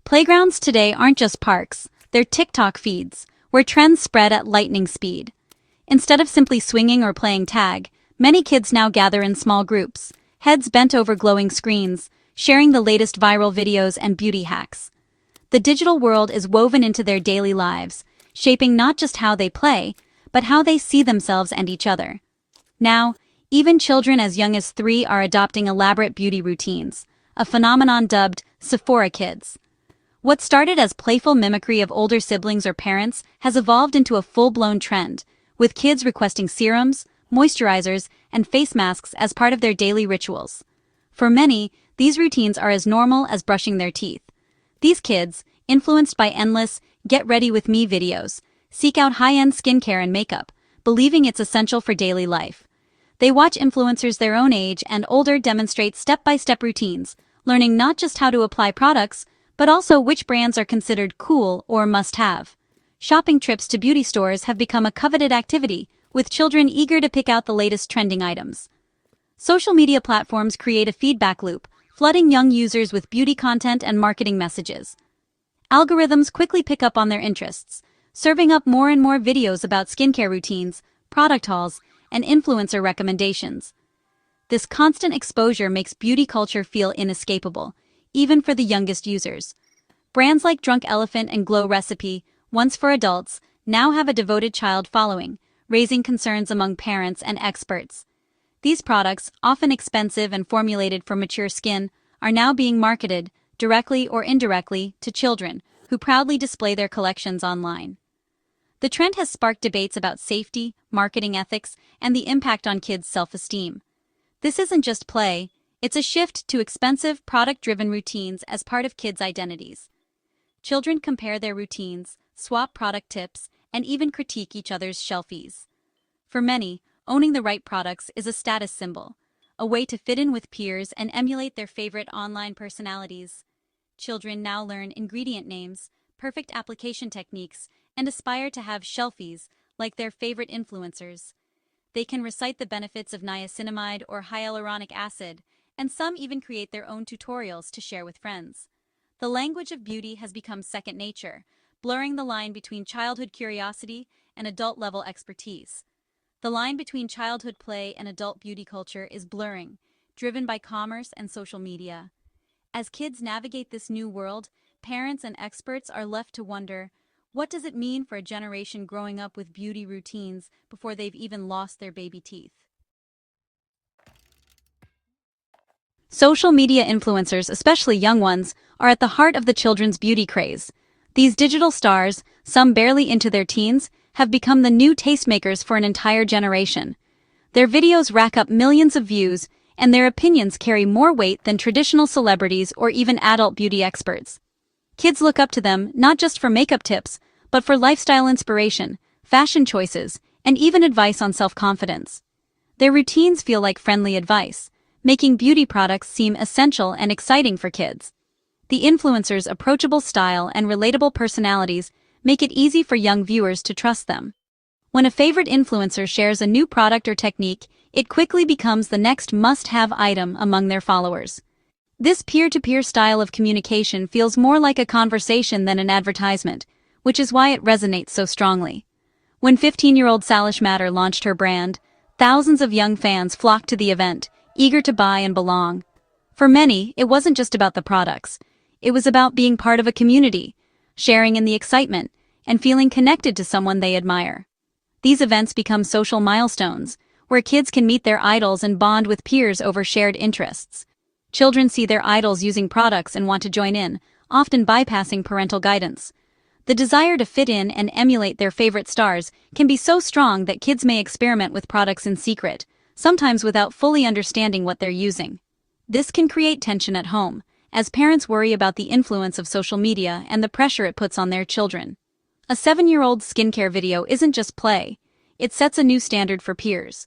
Playgrounds today aren't just parks, they're TikTok feeds, where trends spread at lightning speed. Instead of simply swinging or playing tag, many kids now gather in small groups, heads bent over glowing screens, sharing the latest viral videos and beauty hacks. The digital world is woven into their daily lives, shaping not just how they play, but how they see themselves and each other. Now, even children as young as 3 are adopting elaborate beauty routines, a phenomenon dubbed Sephora Kids. What started as playful mimicry of older siblings or parents has evolved into a full-blown trend, with kids requesting serums, moisturizers, and face masks as part of their daily rituals. For many, these routines are as normal as brushing their teeth. These kids, influenced by endless "get ready with me" videos, seek out high-end skincare and makeup, believing it's essential for daily life. They watch influencers their own age and older demonstrate step-by-step routines, learning not just how to apply products, but also which brands are considered cool or must-have. Shopping trips to beauty stores have become a coveted activity, with children eager to pick out the latest trending items. Social media platforms create a feedback loop, flooding young users with beauty content and marketing messages. Algorithms quickly pick up on their interests, serving up more and more videos about skincare routines, product hauls, and influencer recommendations. This constant exposure makes beauty culture feel inescapable, even for the youngest users. Brands like Drunk Elephant and Glow Recipe, once for adults, now have a devoted child following, raising concerns among parents and experts. These products, often expensive and formulated for mature skin, are now being marketed, directly or indirectly, to children, who proudly display their collections online. The trend has sparked debates about safety, marketing ethics, and the impact on kids' self-esteem. This isn't just play, it's a shift to expensive, product-driven routines as part of kids' identities. Children compare their routines, swap product tips, and even critique each other's shelfies. For many, owning the right products is a status symbol, a way to fit in with peers and emulate their favorite online personalities. Children now learn ingredient names, perfect application techniques, and aspire to have shelfies like their favorite influencers. They can recite the benefits of niacinamide or hyaluronic acid, and some even create their own tutorials to share with friends. The language of beauty has become second nature, blurring the line between childhood curiosity and adult-level expertise. The line between childhood play and adult beauty culture is blurring, driven by commerce and social media. As kids navigate this new world, parents and experts are left to wonder, what does it mean for a generation growing up with beauty routines before they've even lost their baby teeth? Social media influencers, especially young ones, are at the heart of the children's beauty craze. These digital stars, some barely into their teens, have become the new tastemakers for an entire generation. Their videos rack up millions of views, and their opinions carry more weight than traditional celebrities or even adult beauty experts. Kids look up to them not just for makeup tips, but for lifestyle inspiration, fashion choices, and even advice on self-confidence. Their routines feel like friendly advice, making beauty products seem essential and exciting for kids. The influencers' approachable style and relatable personalities make it easy for young viewers to trust them. When a favorite influencer shares a new product or technique, it quickly becomes the next must-have item among their followers. This peer-to-peer style of communication feels more like a conversation than an advertisement, which is why it resonates so strongly. When 15-year-old Salish Matter launched her brand, thousands of young fans flocked to the event, eager to buy and belong. For many, it wasn't just about the products. It was about being part of a community, sharing in the excitement, and feeling connected to someone they admire. These events become social milestones, where kids can meet their idols and bond with peers over shared interests. Children see their idols using products and want to join in, often bypassing parental guidance. The desire to fit in and emulate their favorite stars can be so strong that kids may experiment with products in secret, sometimes without fully understanding what they're using. This can create tension at home, as parents worry about the influence of social media and the pressure it puts on their children. A 7-year-old's skincare video isn't just play, it sets a new standard for peers.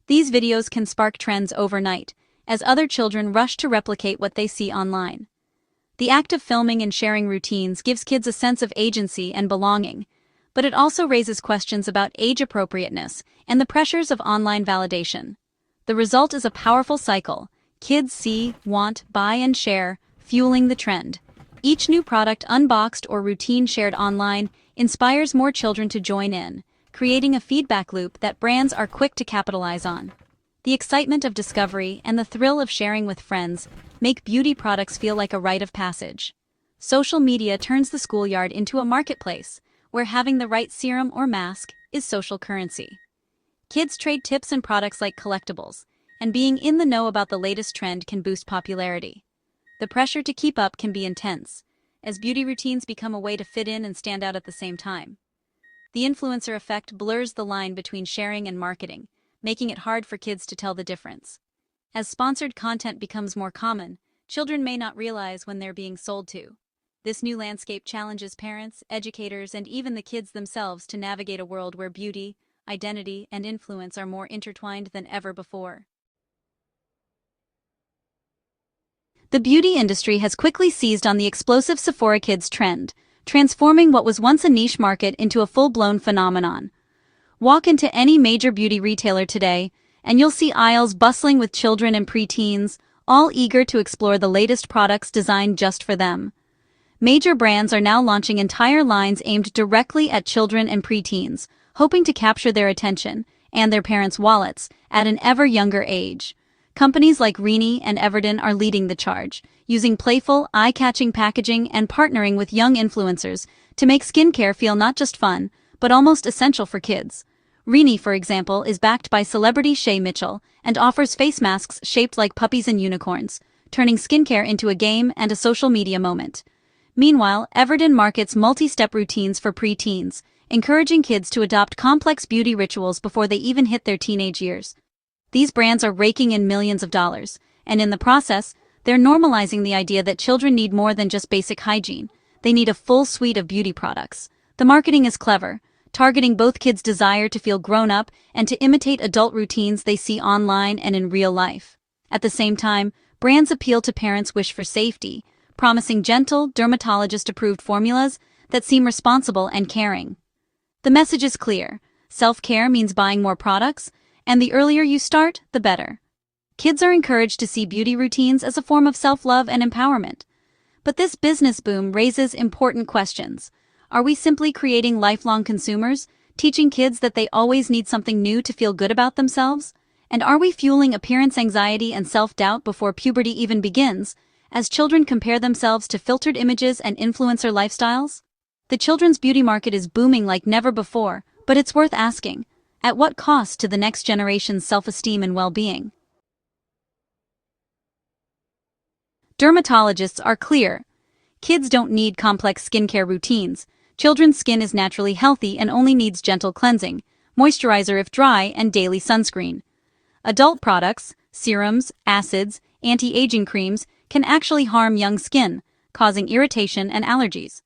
These videos can spark trends overnight, as other children rush to replicate what they see online. The act of filming and sharing routines gives kids a sense of agency and belonging, but it also raises questions about age appropriateness and the pressures of online validation. The result is a powerful cycle. Kids see, want, buy, and share, fueling the trend. Each new product unboxed or routine shared online inspires more children to join in, creating a feedback loop that brands are quick to capitalize on. The excitement of discovery and the thrill of sharing with friends make beauty products feel like a rite of passage. Social media turns the schoolyard into a marketplace, where having the right serum or mask is social currency. Kids trade tips and products like collectibles, and being in the know about the latest trend can boost popularity. The pressure to keep up can be intense, as beauty routines become a way to fit in and stand out at the same time. The influencer effect blurs the line between sharing and marketing, making it hard for kids to tell the difference. As sponsored content becomes more common, children may not realize when they're being sold to. This new landscape challenges parents, educators, and even the kids themselves to navigate a world where beauty, identity, and influence are more intertwined than ever before. The beauty industry has quickly seized on the explosive Sephora Kids trend, transforming what was once a niche market into a full-blown phenomenon. Walk into any major beauty retailer today, and you'll see aisles bustling with children and preteens, all eager to explore the latest products designed just for them. Major brands are now launching entire lines aimed directly at children and preteens, hoping to capture their attention and their parents' wallets at an ever younger age. Companies like Rini and Evereden are leading the charge, using playful, eye-catching packaging and partnering with young influencers to make skincare feel not just fun, but almost essential for kids. Rini, for example, is backed by celebrity Shay Mitchell and offers face masks shaped like puppies and unicorns, turning skincare into a game and a social media moment. Meanwhile, Evereden markets multi-step routines for preteens, encouraging kids to adopt complex beauty rituals before they even hit their teenage years. These brands are raking in millions of dollars, and in the process, they're normalizing the idea that children need more than just basic hygiene. They need a full suite of beauty products. The marketing is clever, targeting both kids' desire to feel grown up and to imitate adult routines they see online and in real life. At the same time, brands appeal to parents' wish for safety, promising gentle, dermatologist-approved formulas that seem responsible and caring. The message is clear: self-care means buying more products, and the earlier you start, the better. Kids are encouraged to see beauty routines as a form of self-love and empowerment. But this business boom raises important questions. Are we simply creating lifelong consumers, teaching kids that they always need something new to feel good about themselves? And are we fueling appearance anxiety and self-doubt before puberty even begins, as children compare themselves to filtered images and influencer lifestyles? The children's beauty market is booming like never before, but it's worth asking, at what cost to the next generation's self-esteem and well-being? Dermatologists are clear. Kids don't need complex skincare routines. Children's skin is naturally healthy and only needs gentle cleansing, moisturizer if dry, and daily sunscreen. Adult products, serums, acids, anti-aging creams can actually harm young skin, causing irritation and allergies.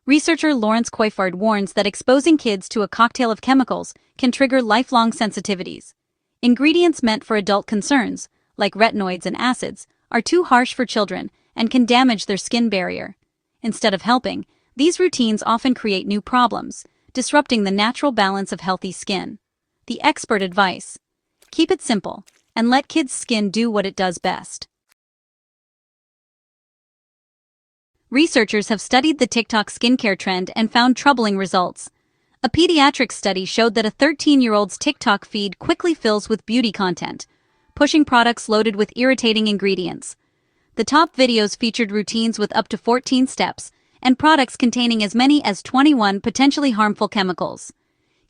Researcher Lawrence Coifard warns that exposing kids to a cocktail of chemicals can trigger lifelong sensitivities. Ingredients meant for adult concerns, like retinoids and acids, are too harsh for children and can damage their skin barrier. Instead of helping, these routines often create new problems, disrupting the natural balance of healthy skin. The expert advice: keep it simple and let kids' skin do what it does best. Researchers have studied the TikTok skincare trend and found troubling results. A pediatric study showed that a 13-year-old's TikTok feed quickly fills with beauty content, pushing products loaded with irritating ingredients. The top videos featured routines with up to 14 steps and products containing as many as 21 potentially harmful chemicals.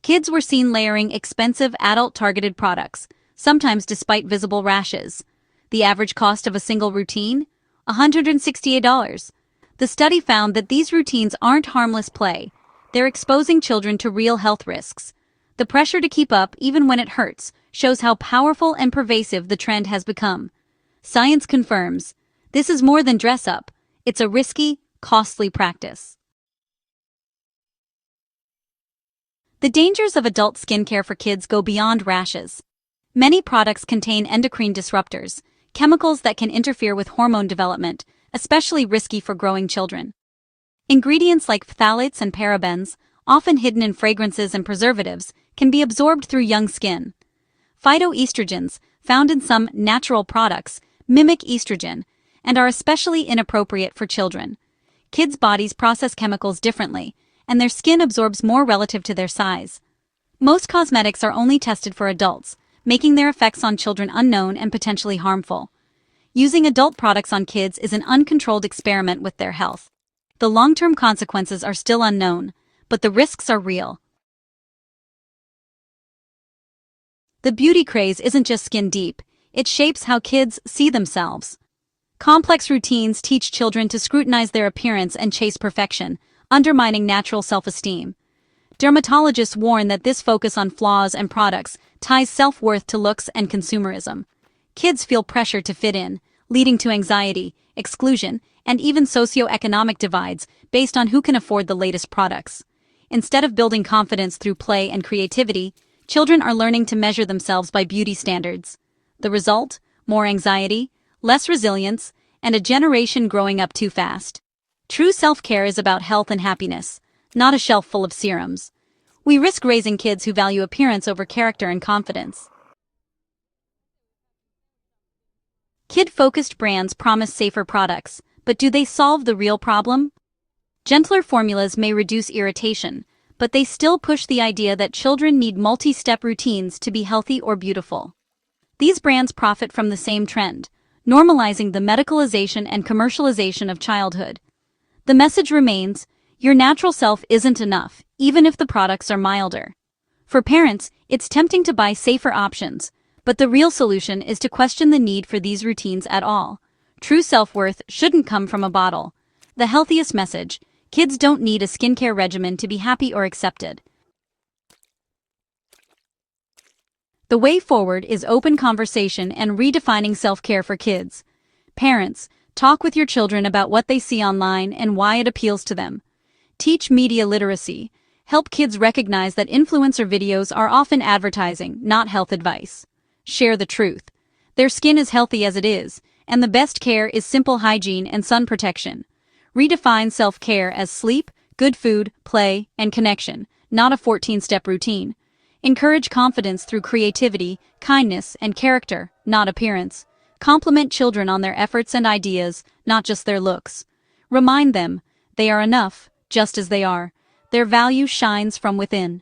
Kids were seen layering expensive adult-targeted products, sometimes despite visible rashes. The average cost of a single routine? $168. The study found that these routines aren't harmless play. They're exposing children to real health risks. The pressure to keep up, even when it hurts, shows how powerful and pervasive the trend has become. Science confirms, this is more than dress-up. It's a risky, costly practice. The dangers of adult skincare for kids go beyond rashes. Many products contain endocrine disruptors, chemicals that can interfere with hormone development, especially risky for growing children. Ingredients like phthalates and parabens, often hidden in fragrances and preservatives, can be absorbed through young skin. Phytoestrogens, found in some natural products, mimic estrogen and are especially inappropriate for children. Kids' bodies process chemicals differently, and their skin absorbs more relative to their size. Most cosmetics are only tested for adults, making their effects on children unknown and potentially harmful. Using adult products on kids is an uncontrolled experiment with their health. The long-term consequences are still unknown, but the risks are real. The beauty craze isn't just skin deep, it shapes how kids see themselves. Complex routines teach children to scrutinize their appearance and chase perfection, undermining natural self-esteem. Dermatologists warn that this focus on flaws and products ties self-worth to looks and consumerism. Kids feel pressure to fit in, leading to anxiety, exclusion, and even socioeconomic divides based on who can afford the latest products. Instead of building confidence through play and creativity, children are learning to measure themselves by beauty standards. The result? More anxiety, less resilience, and a generation growing up too fast. True self-care is about health and happiness, not a shelf full of serums. We risk raising kids who value appearance over character and confidence. Kid-focused brands promise safer products, but do they solve the real problem? Gentler formulas may reduce irritation, but they still push the idea that children need multi-step routines to be healthy or beautiful. These brands profit from the same trend, normalizing the medicalization and commercialization of childhood. The message remains, your natural self isn't enough, even if the products are milder. For parents, it's tempting to buy safer options, but the real solution is to question the need for these routines at all. True self-worth shouldn't come from a bottle. The healthiest message: kids don't need a skincare regimen to be happy or accepted. The way forward is open conversation and redefining self-care for kids. Parents, talk with your children about what they see online and why it appeals to them. Teach media literacy. Help kids recognize that influencer videos are often advertising, not health advice. Share the truth. Their skin is healthy as it is, and the best care is simple hygiene and sun protection. Redefine self-care as sleep, good food, play, and connection, not a 14-step routine. Encourage confidence through creativity, kindness, and character, not appearance. Compliment children on their efforts and ideas, not just their looks. Remind them, they are enough, just as they are. Their value shines from within.